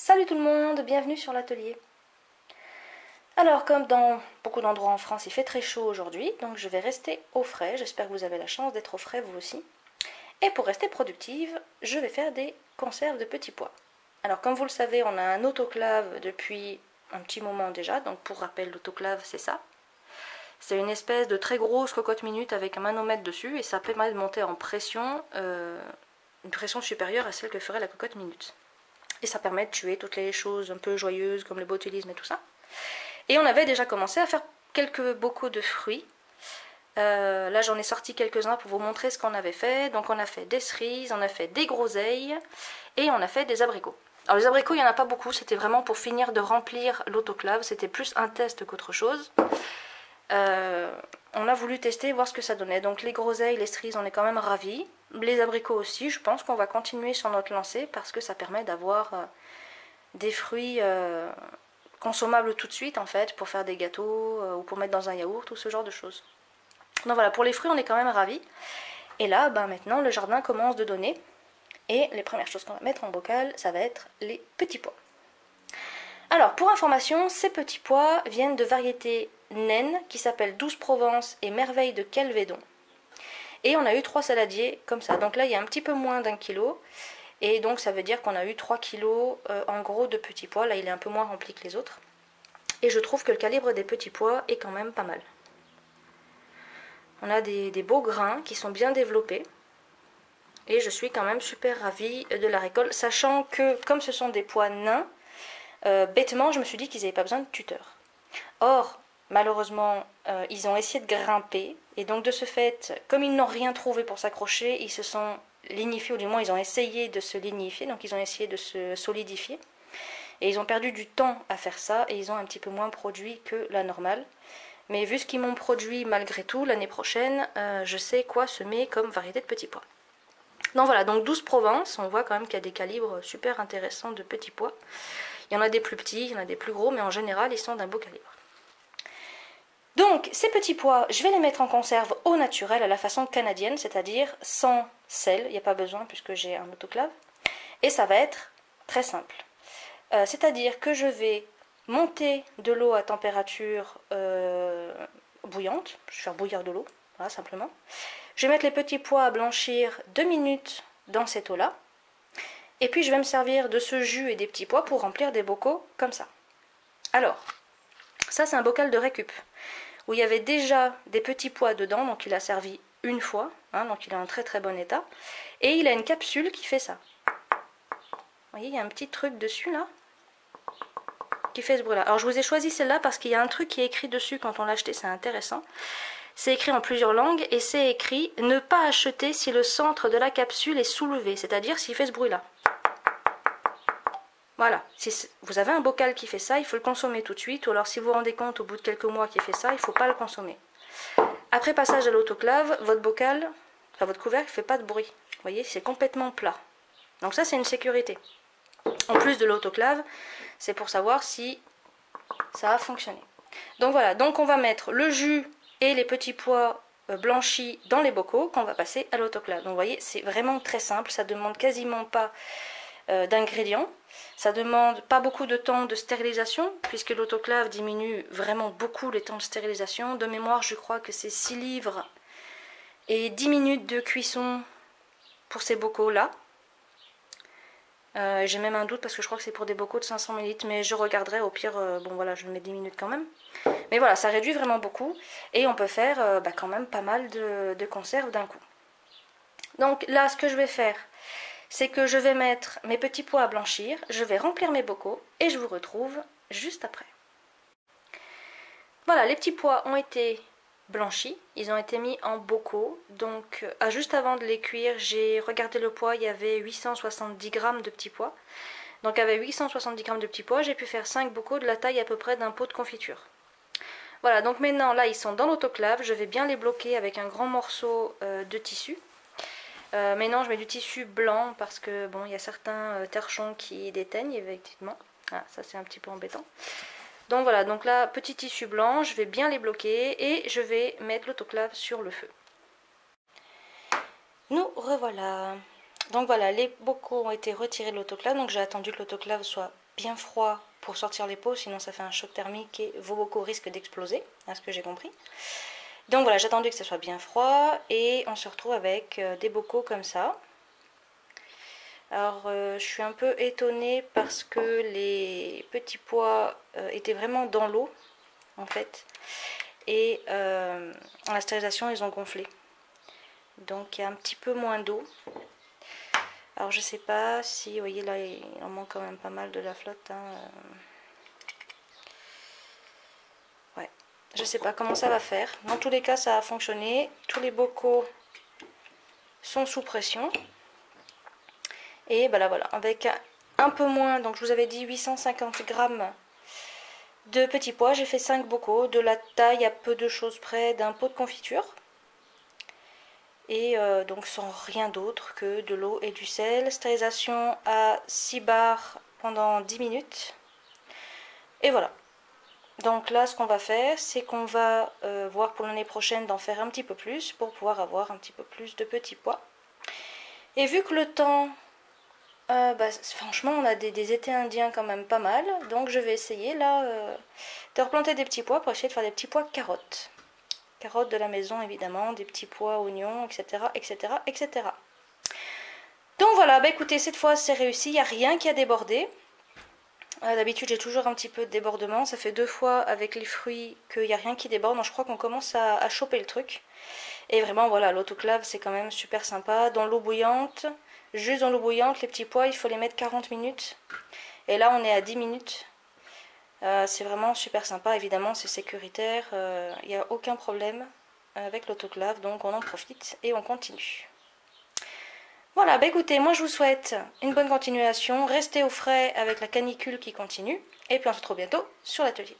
Salut tout le monde, bienvenue sur l'atelier. Alors comme dans beaucoup d'endroits en France il fait très chaud aujourd'hui, donc je vais rester au frais, j'espère que vous avez la chance d'être au frais vous aussi. Et pour rester productive, je vais faire des conserves de petits pois. Alors comme vous le savez, on a un autoclave depuis un petit moment déjà, donc pour rappel l'autoclave c'est ça. C'est une espèce de très grosse cocotte minute avec un manomètre dessus et ça permet de monter en pression, une pression supérieure à celle que ferait la cocotte minute. Et ça permet de tuer toutes les choses un peu joyeuses comme le botulisme et tout ça. Et on avait déjà commencé à faire quelques bocaux de fruits. Là j'en ai sorti quelques-uns pour vous montrer ce qu'on avait fait. Donc on a fait des cerises, on a fait des groseilles et on a fait des abricots. Alors les abricots il n'y en a pas beaucoup, c'était vraiment pour finir de remplir l'autoclave, c'était plus un test qu'autre chose. On a voulu tester, voir ce que ça donnait. Donc les groseilles, les cerises, on est quand même ravis. Les abricots aussi, je pense qu'on va continuer sur notre lancée parce que ça permet d'avoir des fruits consommables tout de suite en fait, pour faire des gâteaux ou pour mettre dans un yaourt ou ce genre de choses. Donc voilà, pour les fruits on est quand même ravis. Et là, maintenant le jardin commence de donner. Et les premières choses qu'on va mettre en bocal, ça va être les petits pois. Alors pour information, ces petits pois viennent de variétés naines qui s'appellent Douce Provence et Merveille de Kelvedon. Et on a eu 3 saladiers comme ça. Donc là il y a un petit peu moins d'1 kilo. Et donc ça veut dire qu'on a eu 3 kilos en gros de petits pois. Là il est un peu moins rempli que les autres. Et je trouve que le calibre des petits pois est quand même pas mal. On a des beaux grains qui sont bien développés. Et je suis quand même super ravie de la récolte. Sachant que comme ce sont des pois nains, bêtement je me suis dit qu'ils n'avaient pas besoin de tuteur. Or malheureusement ils ont essayé de grimper. Et donc de ce fait, comme ils n'ont rien trouvé pour s'accrocher, ils se sont lignifiés, ou du moins ils ont essayé de se lignifier, donc ils ont essayé de se solidifier. Et ils ont perdu du temps à faire ça, et ils ont un petit peu moins produit que la normale. Mais vu ce qu'ils m'ont produit malgré tout, l'année prochaine, je sais quoi semer comme variété de petits pois. Donc voilà, donc 12 Provence, on voit quand même qu'il y a des calibres super intéressants de petits pois. Il y en a des plus petits, il y en a des plus gros, mais en général ils sont d'un beau calibre. Donc ces petits pois, je vais les mettre en conserve au naturel à la façon canadienne, c'est-à-dire sans sel, il n'y a pas besoin puisque j'ai un autoclave. Et ça va être très simple. C'est-à-dire que je vais monter de l'eau à température bouillante, je vais faire bouillir de l'eau, voilà simplement. Je vais mettre les petits pois à blanchir 2 minutes dans cette eau-là. Et puis je vais me servir de ce jus et des petits pois pour remplir des bocaux comme ça. Alors, ça c'est un bocal de récup, où il y avait déjà des petits pois dedans, donc il a servi une fois, donc il est en très très bon état. Et il a une capsule qui fait ça. Vous voyez, il y a un petit truc dessus là, qui fait ce bruit là. Alors je vous ai choisi celle-là parce qu'il y a un truc qui est écrit dessus quand on l'a acheté, c'est intéressant. C'est écrit en plusieurs langues et c'est écrit « Ne pas acheter si le centre de la capsule est soulevé », c'est-à-dire s'il fait ce bruit-là. Voilà, si vous avez un bocal qui fait ça, il faut le consommer tout de suite, ou alors si vous vous rendez compte au bout de quelques mois qu'il fait ça, il ne faut pas le consommer. Après passage à l'autoclave, votre bocal, enfin votre couvercle ne fait pas de bruit. Vous voyez, c'est complètement plat. Donc ça c'est une sécurité. En plus de l'autoclave, c'est pour savoir si ça a fonctionné. Donc voilà, donc on va mettre le jus et les petits pois blanchis dans les bocaux qu'on va passer à l'autoclave. Donc vous voyez, c'est vraiment très simple, ça demande quasiment pas d'ingrédients. Ça demande pas beaucoup de temps de stérilisation, puisque l'autoclave diminue vraiment beaucoup les temps de stérilisation. De mémoire, je crois que c'est 6 livres et 10 minutes de cuisson pour ces bocaux-là. J'ai même un doute parce que je crois que c'est pour des bocaux de 500 ml, mais je regarderai, au pire, bon voilà, je mets 10 minutes quand même. Mais voilà, ça réduit vraiment beaucoup, et on peut faire quand même pas mal de conserves d'un coup. Donc là, ce que je vais faire, c'est que je vais mettre mes petits pois à blanchir, je vais remplir mes bocaux, et je vous retrouve juste après. Voilà, les petits pois ont été blanchis, ils ont été mis en bocaux, donc juste avant de les cuire, j'ai regardé le poids, il y avait 870 g de petits pois. Donc avec 870 g de petits pois, j'ai pu faire 5 bocaux de la taille à peu près d'un pot de confiture. Voilà, donc maintenant là ils sont dans l'autoclave, je vais bien les bloquer avec un grand morceau de tissu. Maintenant je mets du tissu blanc parce que bon, il y a certains terchons qui déteignent effectivement. Ah, ça c'est un petit peu embêtant. Donc voilà, donc là, petit tissu blanc, je vais bien les bloquer et je vais mettre l'autoclave sur le feu. Nous revoilà. Donc voilà, les bocaux ont été retirés de l'autoclave, donc j'ai attendu que l'autoclave soit bien froid pour sortir les pots, sinon ça fait un choc thermique et vos bocaux risquent d'exploser, à ce que j'ai compris. Donc voilà, j'attendais que ça soit bien froid et on se retrouve avec des bocaux comme ça. Alors je suis un peu étonnée parce que les petits pois étaient vraiment dans l'eau en fait. Et en la stérilisation ils ont gonflé. Donc il y a un petit peu moins d'eau. Alors je sais pas si, vous voyez là il en manque quand même pas mal de la flotte. Hein. Ouais, je sais pas comment ça va faire. Dans tous les cas ça a fonctionné. Tous les bocaux sont sous pression. Et ben là voilà, avec un peu moins, donc je vous avais dit 850 grammes de petits pois, j'ai fait 5 bocaux, de la taille à peu de choses près d'un pot de confiture. Et donc sans rien d'autre que de l'eau et du sel. Stérilisation à 6 bars pendant 10 minutes. Et voilà. Donc là ce qu'on va faire, c'est qu'on va voir pour l'année prochaine d'en faire un petit peu plus pour pouvoir avoir un petit peu plus de petits pois. Et vu que le temps... franchement on a des étés indiens quand même pas mal, donc je vais essayer là de replanter des petits pois pour essayer de faire des petits pois carottes. Carottes de la maison évidemment, des petits pois oignons, etc. etc. etc. Donc voilà, bah écoutez, cette fois c'est réussi, il n'y a rien qui a débordé. D'habitude j'ai toujours un petit peu de débordement, ça fait 2 fois avec les fruits qu'il n'y a rien qui déborde, donc je crois qu'on commence à choper le truc. Et vraiment voilà, l'autoclave c'est quand même super sympa, dans l'eau bouillante. Juste dans l'eau bouillante, les petits pois, il faut les mettre 40 minutes. Et là, on est à 10 minutes. C'est vraiment super sympa. Évidemment, c'est sécuritaire. Il n'y a aucun problème avec l'autoclave. Donc, on en profite et on continue. Voilà, bah écoutez, moi, je vous souhaite une bonne continuation. Restez au frais avec la canicule qui continue. Et puis, on se retrouve bientôt sur l'atelier.